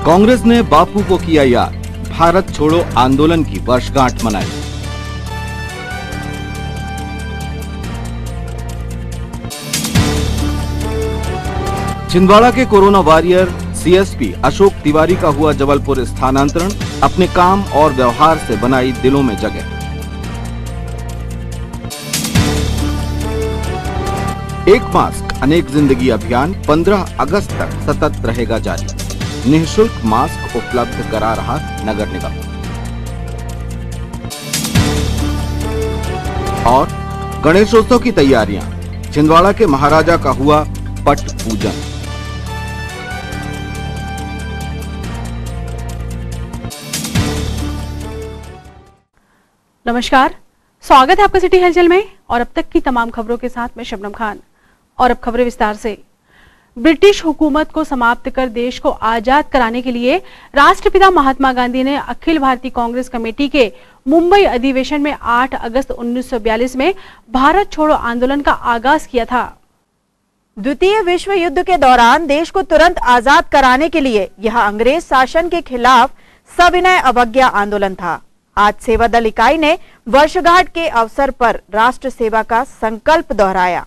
कांग्रेस ने बापू को किया याद, भारत छोड़ो आंदोलन की वर्षगांठ मनाई। छिंदवाड़ा के corona warrior CSP Ashok Tiwari का हुआ जबलपुर स्थानांतरण, अपने काम और व्यवहार से बनाई दिलों में जगह। एक मास्क अनेक जिंदगी अभियान 15 अगस्त तक सतत रहेगा जारी, निःशुल्क मास्क उपलब्ध करा रहा नगर निगम। और गणेशोत्सव की तैयारियां, छिंदवाड़ा के महाराजा का हुआ पट पूजन। नमस्कार, स्वागत है आपका सिटी हलचल में और अब तक की तमाम खबरों के साथ मैं शबनम खान। और अब खबरें विस्तार से। ब्रिटिश हुकूमत को समाप्त कर देश को आजाद कराने के लिए राष्ट्रपिता महात्मा गांधी ने अखिल भारतीय कांग्रेस कमेटी के मुंबई अधिवेशन में 8 अगस्त 1942 में भारत छोड़ो आंदोलन का आगाज किया था। द्वितीय विश्व युद्ध के दौरान देश को तुरंत आजाद कराने के लिए यह अंग्रेज शासन के खिलाफ सविनय अवज्ञा आंदोलन था। आज सेवा दल इकाई ने वर्षगांठ के अवसर पर राष्ट्र सेवा का संकल्प दोहराया।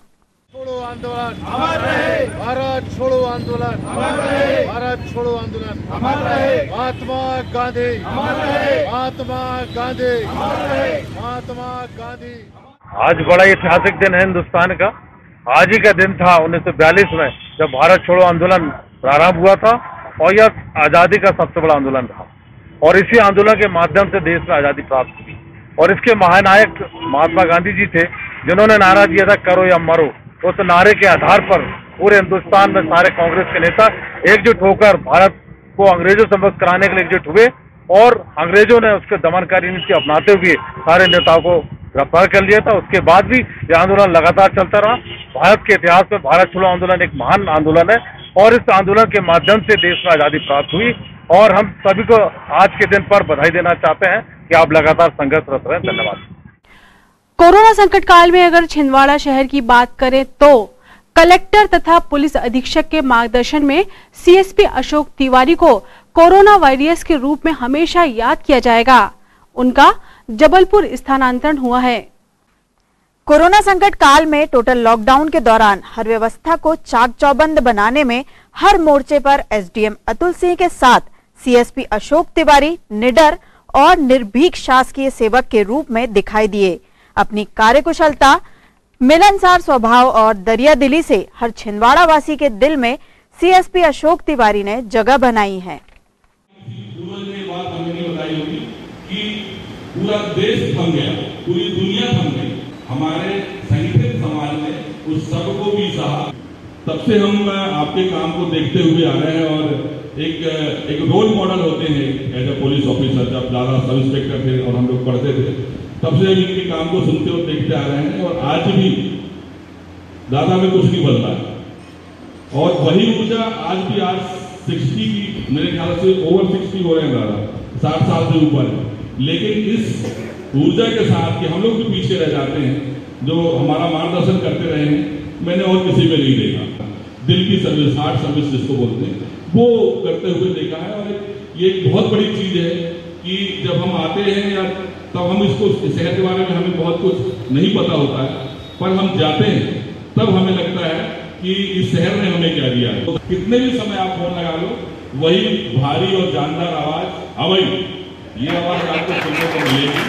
छोड़ो आंदोलन अमर रहे, भारत छोड़ो आंदोलन अमर रहे, भारत छोड़ो आंदोलन अमर रहे, महात्मा गांधी अमर रहे, महात्मा गांधी अमर रहे, महात्मा गांधी। आज बड़ा ऐतिहासिक दिन है हिंदुस्तान का। आज ही का दिन था 1942 में जब भारत छोड़ो आंदोलन प्रारंभ हुआ था और यह आजादी का सबसे बड़ा आंदोलन था और इसी आंदोलन के माध्यम से देश में आजादी प्राप्त हुई। और इसके महानायक महात्मा गांधी जी थे जिन्होंने नारा दिया था करो या मरो। उस नारे के आधार पर पूरे हिंदुस्तान में सारे कांग्रेस के नेता एकजुट होकर भारत को अंग्रेजों से मुक्त कराने के लिए एकजुट हुए और अंग्रेजों ने उसके दमनकारी नीति अपनाते हुए सारे नेताओं को गिरफ्तार कर लिया था। उसके बाद भी यह आंदोलन लगातार चलता रहा। भारत के इतिहास में भारत छोड़ो आंदोलन एक महान आंदोलन है और इस आंदोलन के माध्यम से देश में आजादी प्राप्त हुई और हम सभी को आज के दिन पर बधाई देना चाहते हैं कि आप लगातार संघर्षरत रहें। धन्यवाद। कोरोना संकट काल में अगर छिंदवाड़ा शहर की बात करें तो कलेक्टर तथा पुलिस अधीक्षक के मार्गदर्शन में सीएसपी अशोक तिवारी को कोरोना वॉरियर्स के रूप में हमेशा याद किया जाएगा। उनका जबलपुर स्थानांतरण हुआ है। कोरोना संकट काल में टोटल लॉकडाउन के दौरान हर व्यवस्था को चाक चौबंद बनाने में हर मोर्चे पर एसडीएम अतुल सिंह के साथ सीएसपी अशोक तिवारी निडर और निर्भीक शासकीय सेवक के रूप में दिखाई दिए। अपनी कार्यकुशलता, मिलनसार स्वभाव और दरियादिली से हर छिंदवाड़ा वासी के दिल में सीएसपी अशोक तिवारी ने जगह बनाई है। बात हमें नहीं बताई होगी कि पूरा देश थम गया, पूरी दुनिया थम गई। हमारे संगठित समाज ने उस सबको भी सहा। तब से हम आपके काम को देखते हुए आ रहे हैं और एक रोल मॉडल होते हैं एज ए पुलिस ऑफिसर। जब दादा सब इंस्पेक्टर थे और हम लोग पढ़ते थे तब से इनके काम को सुनते और देखते आ रहे हैं और आज भी दादा में कुछ नहीं बदला है और वही ऊर्जा आज भी 60 की मेरे ख्याल से ओवर 60 हो रहे हैं दादा, 60 साल से ऊपर है। लेकिन इस ऊर्जा के साथ कि हम लोग भी पीछे रह जाते हैं, जो हमारा मार्गदर्शन करते रहे हैं, मैंने और किसी में नहीं देखा। दिल की सर्विस, हार्ट सर्विस जिसको बोलते हैं, वो करते हुए देखा है। और ये एक बहुत बड़ी चीज है कि जब हम आते हैं या तब हम इसको शहर के बारे में हमें बहुत कुछ नहीं पता होता है, पर हम जाते हैं तब हमें लगता है कि इस शहर ने हमें क्या दिया है। तो कितने भी समय आप फोन लगा लो, वही भारी और जानदार आवाज अवई, ये आवाज आपको सुनने को मिलेगी।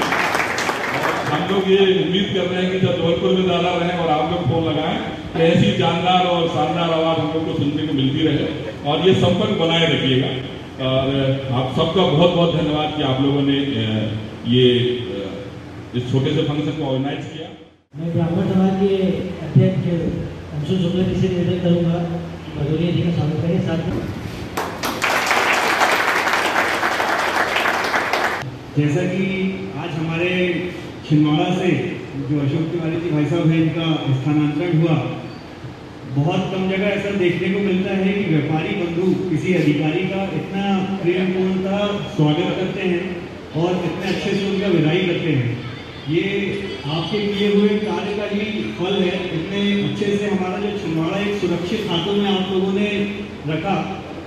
और हम लोग ये उम्मीद कर रहे हैं कि जब जबलपुर में दादा रहे और आप लोग फोन लगाएं तो ऐसी जानदार और शानदार आवाज हम लोग को सुनने को मिलती रहे और ये संपर्क बनाए रखिएगा। और आप सबका बहुत बहुत धन्यवाद कि आप लोगों ने ये इस छोटे से फंक्शन को ऑर्गेनाइज किया। मैं ब्राह्मण समाज के अध्यक्ष अंशु शुक्ला जी से निवेदन करूंगा कि भदौरिया जी का स्वागत करें। साथ में जैसा कि आज हमारे छिंदवाड़ा से जो अशोक तिवारी जी भाई साहब हैं, इनका स्थानांतरण हुआ, बहुत कम जगह ऐसा देखने को मिलता है कि व्यापारी बंधु किसी अधिकारी का इतना प्रेमपूर्णता स्वागत करते हैं और इतने अच्छे से उनका विदाई करते हैं। ये आपके किए हुए कार्य का ही फल है। इतने अच्छे से हमारा जो छिंदवाड़ा एक सुरक्षित हाथों में आप लोगों ने रखा,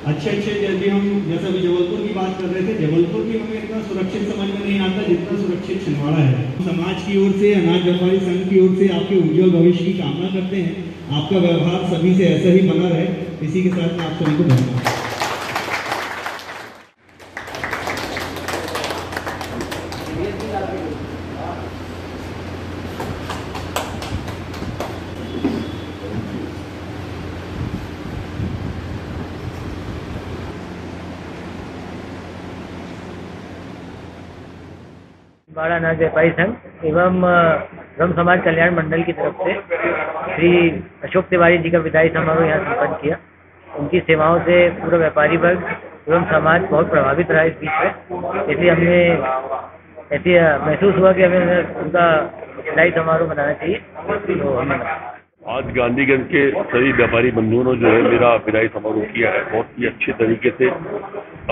अच्छे जल्दी हम जैसा भी जबलपुर की बात कर रहे थे, जबलपुर भी हमें इतना सुरक्षित समझ में नहीं आता जितना सुरक्षित छिंदवाड़ा है। समाज की ओर से, अनाज व्यापारी संघ की ओर से आपके उज्जवल भविष्य की कामना करते हैं। आपका व्यवहार सभी से ऐसा ही बना रहे। इसी के साथ मैं आप सभी को धन्यवाद। छिंदवाड़ा अनाज व्यापारी संघ एवं ब्रह्म समाज कल्याण मंडल की तरफ से श्री अशोक तिवारी जी का विदाई समारोह यहाँ संपन्न किया। उनकी सेवाओं से पूरा व्यापारी वर्ग एवं समाज बहुत प्रभावित रहा इस बीच में। इसलिए हमने ऐसे महसूस हुआ कि हमें उनका विदाई समारोह मनाना चाहिए, तो हमने आज गांधीगंज के सभी व्यापारी बंधुओं ने जो है मेरा विदाई समारोह किया है। बहुत ही अच्छे तरीके से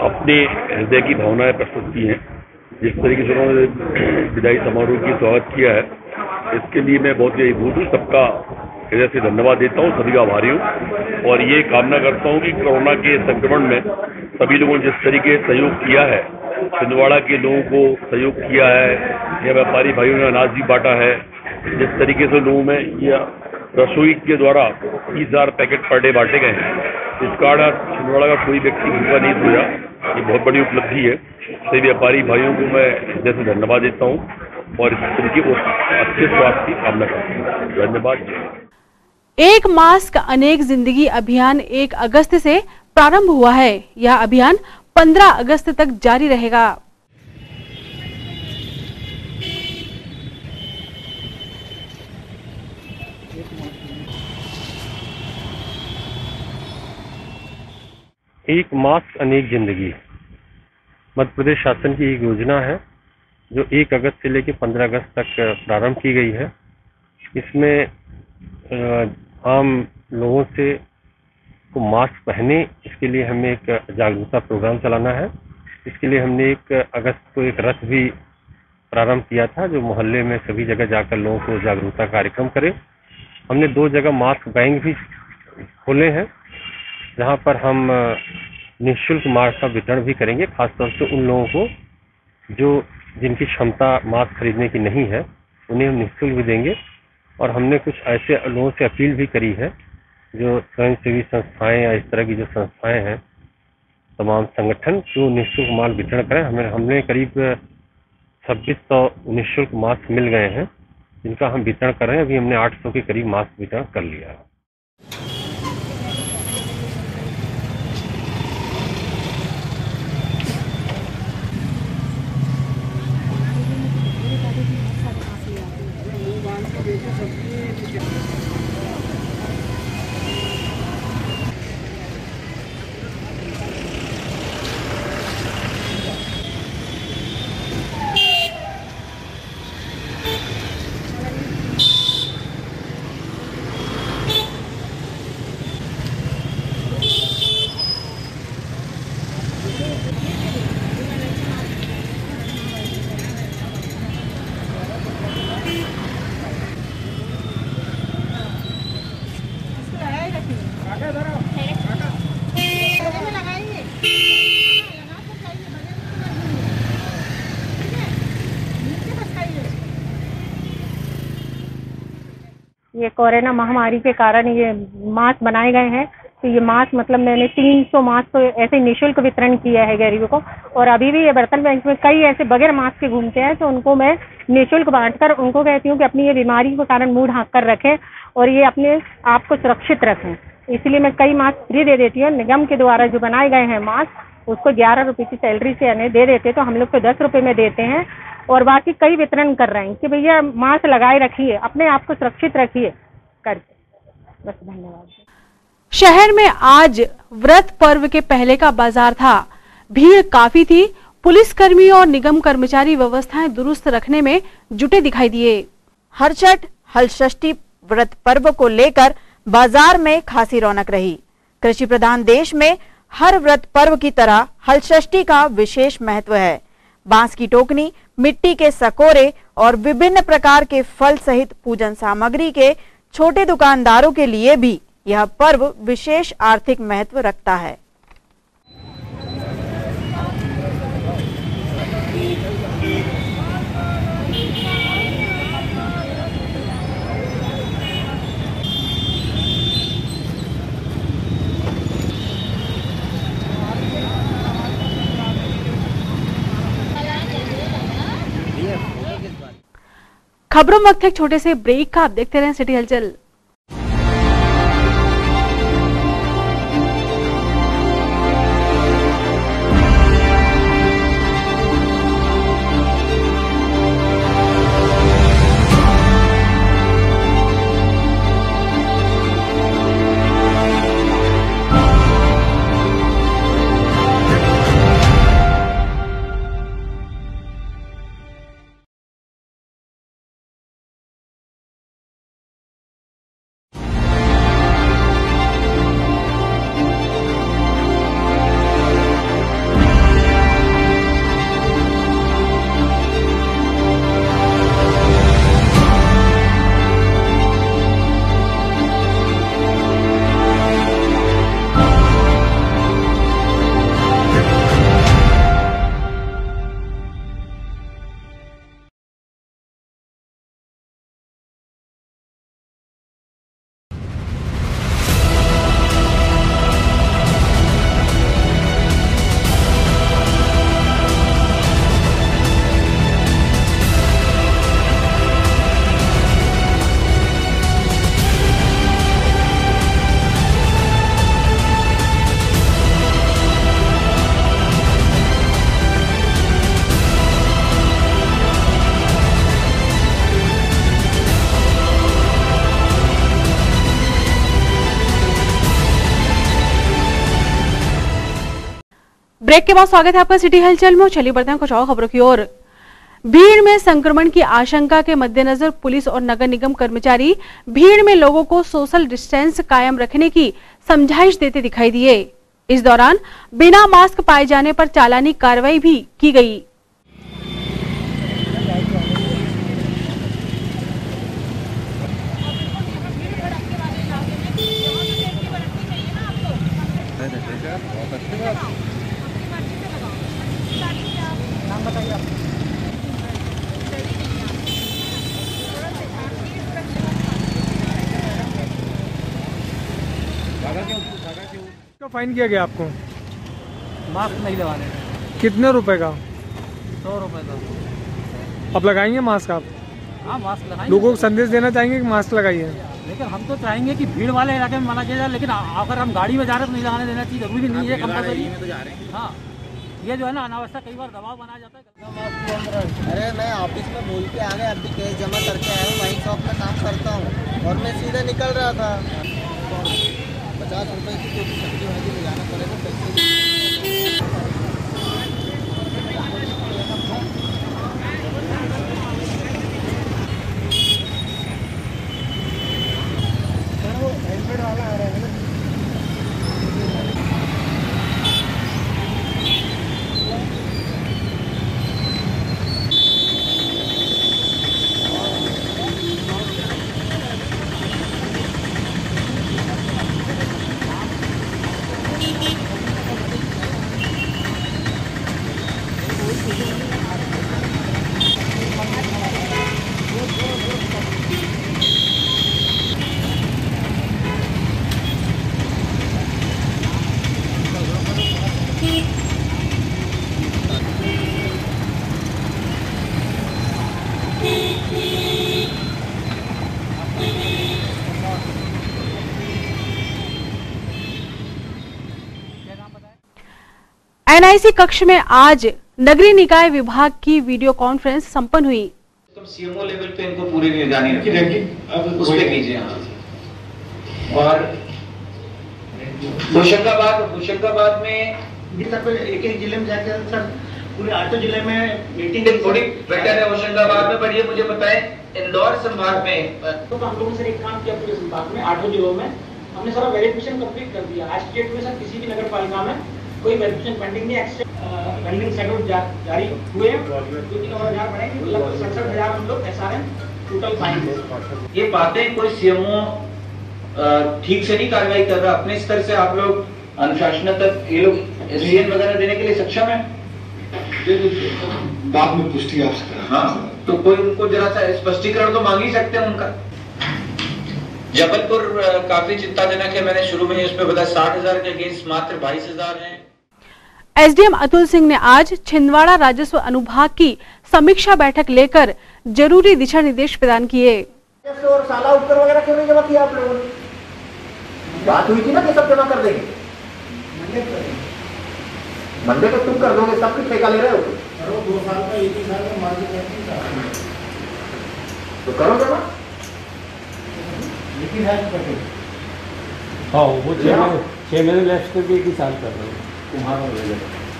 अपने हृदय की भावनाएं प्रस्तुत की हैं। जिस तरीके से उन्होंने विदाई समारोह की स्वागत किया है, इसके लिए मैं बहुत ही अभिभूत हूँ। सबका हृदय से धन्यवाद देता हूँ, सभी का आभारी हूँ और ये कामना करता हूँ कि कोरोना के संक्रमण में सभी लोगों ने जिस तरीके से सहयोग किया है, छिंदवाड़ा के लोगों को सहयोग किया है, या व्यापारी भाइयों ने अनाज भी बांटा है, जिस तरीके से लोगों में या रसोई के द्वारा 30,000 पैकेट पर डे बांटे गए हैं, इस कारण छिंदवाड़ा का कोई व्यक्ति भूखा नहीं सोया। ये बहुत बड़ी उपलब्धि है। सभी व्यापारी भाइयों को मैं हृदय से धन्यवाद देता हूँ और इस तरीके को अच्छे स्वास्थ्य की कामना करता हूँ। धन्यवाद। एक मास्क अनेक जिंदगी अभियान 1 अगस्त से प्रारंभ हुआ है। यह अभियान 15 अगस्त तक जारी रहेगा। एक मास्क अनेक जिंदगी मध्य प्रदेश शासन की एक योजना है जो 1 अगस्त से लेकर 15 अगस्त तक प्रारंभ की गई है। इसमें आम लोगों से को मास्क पहने, इसके लिए हमें एक जागरूकता प्रोग्राम चलाना है। इसके लिए हमने 1 अगस्त को एक रथ भी प्रारंभ किया था जो मोहल्ले में सभी जगह जाकर लोगों को जागरूकता कार्यक्रम करे। हमने 2 जगह मास्क बैंक भी खोले हैं जहां पर हम निःशुल्क मास्क का वितरण भी करेंगे, खासतौर से उन लोगों को जिनकी क्षमता मास्क खरीदने की नहीं है, उन्हें हम निःशुल्क भी देंगे। और हमने कुछ ऐसे लोगों से अपील भी करी है जो स्वयंसेवी संस्थाएं या इस तरह की जो संस्थाएं हैं, तमाम संगठन जो निःशुल्क मास्क वितरण करें। हमने करीब 2600 निःशुल्क मास्क मिल गए हैं जिनका हम वितरण कर रहे हैं। अभी हमने 800 के करीब मास्क वितरण कर लिया है। ये कोरोना महामारी के कारण ये मास्क बनाए गए हैं। तो ये मास्क मतलब मैंने 300 मास्क तो ऐसे निःशुल्क वितरण किया है गरीबों को। और अभी भी ये बर्तन बैंक में कई ऐसे बगैर मास्क के घूमते हैं, तो उनको मैं निःशुल्क बांटकर उनको कहती हूँ कि अपनी ये बीमारी के कारण मुंह ढांक कर रखें और ये अपने आप को सुरक्षित रखें। इसलिए मैं कई मास्क फ्री दे देती हूँ। निगम के द्वारा जो बनाए गए हैं मास्क, उसको 11 रुपए की सैलरी से यानी दे देते, तो हम लोग को 10 रुपए में देते हैं। और बाकी कई वितरण कर रहे हैं कि भैया मास्क लगाए रखिए, अपने आप को सुरक्षित रखिए करके। बस धन्यवाद। शहर में आज व्रत पर्व के पहले का बाजार था। भीड़ काफी थी। पुलिसकर्मी और निगम कर्मचारी व्यवस्थाएं दुरुस्त रखने में जुटे दिखाई दिए। हरछठ हलषष्ठी व्रत पर्व को लेकर बाजार में खासी रौनक रही। कृषि प्रधान देश में हर व्रत पर्व की तरह हलषष्ठी का विशेष महत्व है। बांस की टोकनी, मिट्टी के सकोरे और विभिन्न प्रकार के फल सहित पूजन सामग्री के छोटे दुकानदारों के लिए भी यह पर्व विशेष आर्थिक महत्व रखता है। खबरों में वक्त एक छोटे से ब्रेक का, आप देखते रहें सिटी हलचल। ब्रेक के बाद स्वागत है आपका सिटी हलचल में। चलिए बढ़ते हैं कुछ और खबरों की ओर। भीड़ में संक्रमण की आशंका के मद्देनजर पुलिस और नगर निगम कर्मचारी भीड़ में लोगों को सोशल डिस्टेंस कायम रखने की समझाइश देते दिखाई दिए। इस दौरान बिना मास्क पाए जाने पर चालानी कार्रवाई भी की गई। तो फाइन किया गया आपको मास्क नहीं लगाने। कितने रुपए का? 100 रुपए का। आप लगाएंगे मास्क? आप हाँ मास्क लगाएंगे। लोगों को संदेश देना चाहेंगे कि मास्क लगाइए, लेकिन हम तो चाहेंगे कि भीड़ वाले इलाके में मना किया जाए, लेकिन अगर हम गाड़ी में जा रहे हैं तो नहीं लगाने देना चाहिए। जरूरी नहीं है कंपलसरी। हाँ ये जो है ना अनावश्यक कई बार दबाव बनाया जाता है। अरे मैं ऑफिस में भूल के आ गया, अभी केस जमा करके आया हूँ, वाइन शॉप में काम करता हूँ और मैं सीधे निकल रहा था। 50 रुपए की कोई सब्जी भाजी ले जाना पड़ेगा पैसे। हेलमेट वाला आ रहा है ना। एनआईसी कक्ष में आज नगरीय निकाय विभाग की वीडियो कॉन्फ्रेंस संपन्न हुई। तो सीएमओ लेवल पे इनको पूरी निगरानी रखिए, अब उस पे कीजिए। और होशंगाबाद में एक एक जिले में जाकर सर पूरे 8 जिले में मीटिंग थोड़ी बेटर है। होशंगाबाद में बढ़िए, मुझे बताएं इंदौर संभाग में तो हम लोगों से एक काम किया पूरे संभाग में 8 जिलों में हमने सारा वेरिफिकेशन कंप्लीट कर दिया। आज की डेट में सर किसी भी नगर पालिका में कोई वेरिफिकेशन पेंडिंग नहीं। पेंडिंग शेड्यूल जारी हुए हैं, 2-3 और हजार बढ़ेंगे, लगभग 67,000 हम लोग एसआरएम टोटल फाइन। ये बातें कोई सीएमओ ठीक से नहीं कार्रवाई कर रहा। अपने स्तर से आप लोग अनुशासन तक ये लोग एसडीएन वगैरह देने के लिए सक्षम है? बाद में पुष्टि आपसे। हाँ तो कोई उनको जरा सा स्पष्टीकरण तो मांग ही सकते हैं उनका। जबलपुर काफी चिंताजनक है। मैंने शुरू में उस पर बताया 60,000 के अगेंस्ट मात्र 22,000 है। एसडीएम अतुल सिंह ने आज छिंदवाड़ा राजस्व अनुभाग की समीक्षा बैठक लेकर जरूरी दिशा निर्देश प्रदान किए। और साला उत्तर वगैरह क्यों नहीं जमा किया आप लोगों ने? बात हुई थी ना कि सब जमा कर देंगे। मंडे को तुम कर दोगे, सब कुछ ठेका ले रहे हो। 2 साल का 1 साल का मार्जिन तो करो जमा। हाँ, वो 6 महीने लेफ्ट करके 1 साल कर रहे हो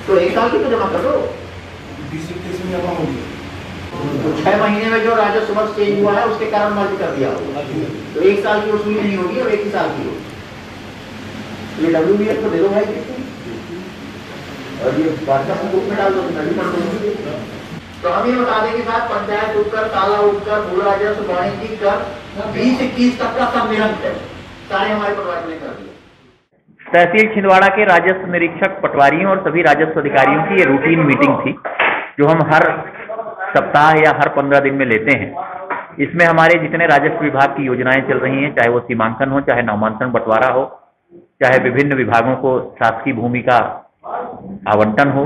तो 1 साल की तो जमा कर दो। 6 महीने में जो राजस्व वर्ष चेंज हुआ है उसके कारण मर्ज कर दिया होगा, तो 1 साल की वसूली नहीं होगी और 1 ही साल की होगी। ये WBF को दे दो भाई और ये वार्ता ग्रुप में डाल दो, मैं भी कर दूंगा। तो हम ये बता दें कि साथ पंचायत उपकर, ताला उपकर, भू राजस्व, वाणिज्यिक कर 20-21 तक का सब निरंक है, सारे हमारे पटवारी ने कर दिया। तहसील छिंदवाड़ा के राजस्व निरीक्षक, पटवारियों और सभी राजस्व अधिकारियों की ये रूटीन मीटिंग थी जो हम हर सप्ताह या हर 15 दिन में लेते हैं। इसमें हमारे जितने राजस्व विभाग की योजनाएं चल रही हैं, चाहे वो सीमांकन हो, चाहे नामांतरण बंटवारा हो, चाहे विभिन्न विभागों को शासकीय भूमि का आवंटन हो,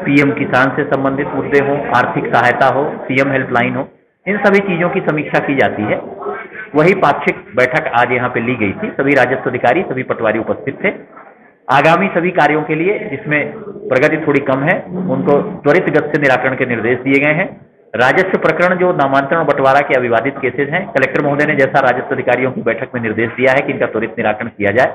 पीएम किसान से संबंधित मुद्दे हो, आर्थिक सहायता हो, सीएम हेल्पलाइन हो, इन सभी चीजों की समीक्षा की जाती है। वही पाक्षिक बैठक आज यहाँ पे ली गई थी। सभी राजस्व अधिकारी, सभी पटवारी उपस्थित थे। आगामी सभी कार्यों के लिए जिसमें प्रगति थोड़ी कम है, उनको त्वरित गति से निराकरण के निर्देश दिए गए हैं। राजस्व प्रकरण जो नामांतरण बंटवारा के अविवादित केसेज हैं, कलेक्टर महोदय ने जैसा राजस्व अधिकारियों की बैठक में निर्देश दिया है कि इनका त्वरित निराकरण किया जाए,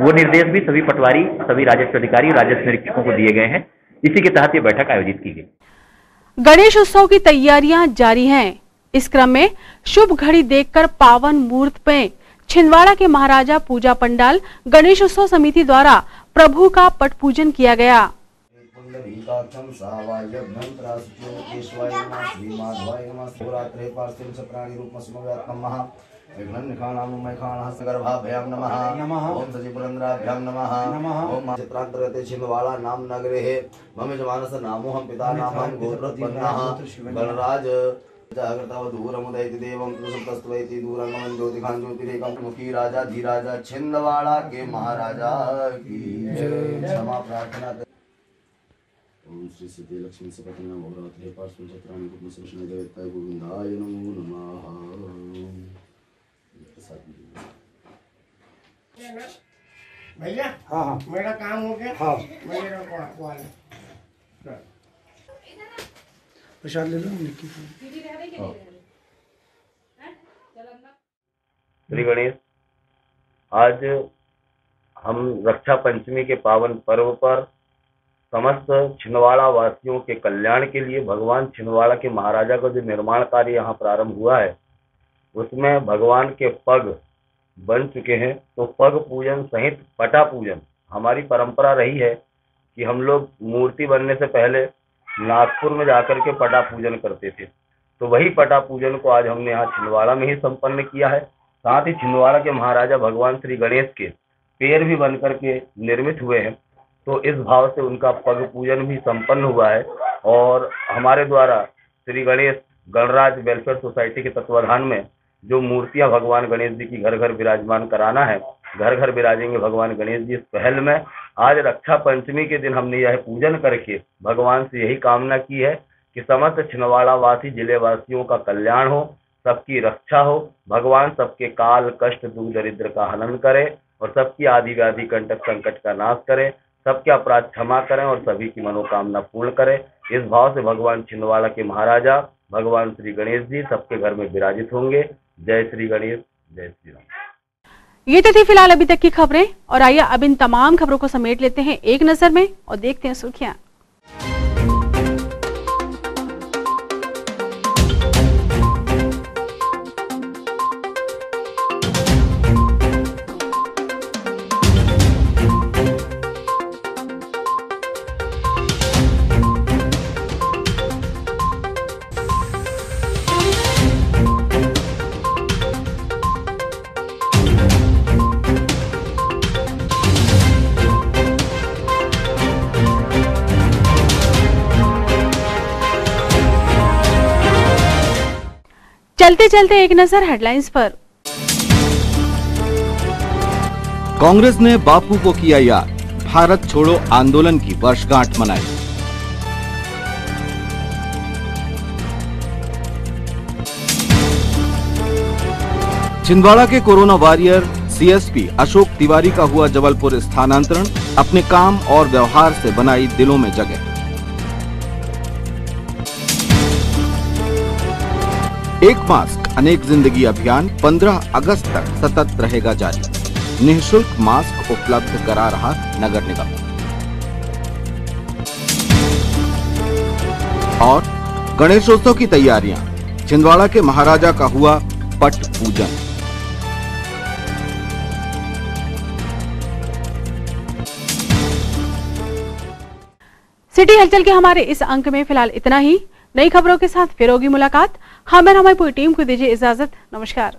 वो निर्देश भी सभी पटवारी, सभी राजस्व अधिकारी, राजस्व निरीक्षकों को दिए गए हैं। इसी के तहत ये बैठक आयोजित की गई। गणेश उत्सव की तैयारियां जारी हैं। इस क्रम में शुभ घड़ी देखकर पावन मुहूर्त में छिंदवाड़ा के महाराजा पूजा पंडाल गणेश उत्सव समिति द्वारा प्रभु का पट पूजन किया गया। छिंदवाड़ा नाम नगरे मम जमानस नामो हम पिता नाम हम गोत्रोत्पन्नः गणराज दूरमुदयति देवं तस्तवैति दूरंगमं ज्योतिखां ज्योतिरेकं मुखी राजा धीराजा छिंदवाड़ा के महाराजा की क्षमा प्रार्थना। ओम श्री सिद्धि लक्ष्मी सपत्ना भोरात्रे पार्श्व चत्राणि कुटुंबसंशय देवताय गोविंदाय नमो नमः। भैया हाँ हाँ मेरा काम हो गया। हाँ मेरा प्रसाद ले लो। श्री गणेश, आज हम रक्षा पंचमी के पावन पर्व पर समस्त छिंदवाड़ा वासियों के कल्याण के लिए भगवान छिंदवाड़ा के महाराजा का जो निर्माण कार्य यहाँ प्रारंभ हुआ है, उसमें भगवान के पग बन चुके हैं। तो पग पूजन सहित पटा पूजन हमारी परंपरा रही है कि हम लोग मूर्ति बनने से पहले नागपुर में जाकर के पटा पूजन करते थे। तो वही पटा पूजन को आज हमने यहाँ छिंदवाड़ा में ही संपन्न किया है। साथ ही छिंदवाड़ा के महाराजा भगवान श्री गणेश के पैर भी बन करके निर्मित हुए हैं, तो इस भाव से उनका पग पूजन भी संपन्न हुआ है। और हमारे द्वारा श्री गणेश गणराज वेलफेयर सोसाइटी के तत्वाधान में जो मूर्तियां भगवान गणेश जी की घर घर विराजमान कराना है, घर घर विराजेंगे भगवान गणेश जी। इस पहल में आज रक्षा पंचमी के दिन हमने यह पूजन करके भगवान से यही कामना की है कि समस्त छिंदवाड़ा वासी जिले वासियों का कल्याण हो, सबकी रक्षा हो, भगवान सबके काल कष्ट दुख दरिद्र का हनन करे और सबकी आदि व्याधि कंटक संकट का नाश करे, सबके अपराध क्षमा करें और सभी की मनोकामना पूर्ण करें। इस भाव से भगवान छिंदवाड़ा के महाराजा भगवान श्री गणेश जी सबके घर में विराजित होंगे। जय श्री गणेश, जय श्री राम। ये तो थी फिलहाल अभी तक की खबरें, और आइए अब इन तमाम खबरों को समेट लेते हैं एक नजर में और देखते हैं सुर्खियां। चलते चलते एक नजर हेडलाइंस पर। कांग्रेस ने बापू को किया याद, भारत छोड़ो आंदोलन की वर्षगांठ मनाई। छिंदवाड़ा के corona warrior CSP Ashok Tiwari का हुआ जबलपुर स्थानांतरण, अपने काम और व्यवहार से बनाई दिलों में जगह। एक मास्क अनेक जिंदगी अभियान 15 अगस्त तक सतत रहेगा जारी। निःशुल्क मास्क उपलब्ध करा रहा नगर निगम। और गणेशोत्सव की तैयारियां, छिंदवाड़ा के महाराजा का हुआ पट पूजन। सिटी हलचल के हमारे इस अंक में फिलहाल इतना ही। नई खबरों के साथ फिर होगी मुलाकात। हमें हमारी पूरी टीम को दीजिए इजाजत। नमस्कार।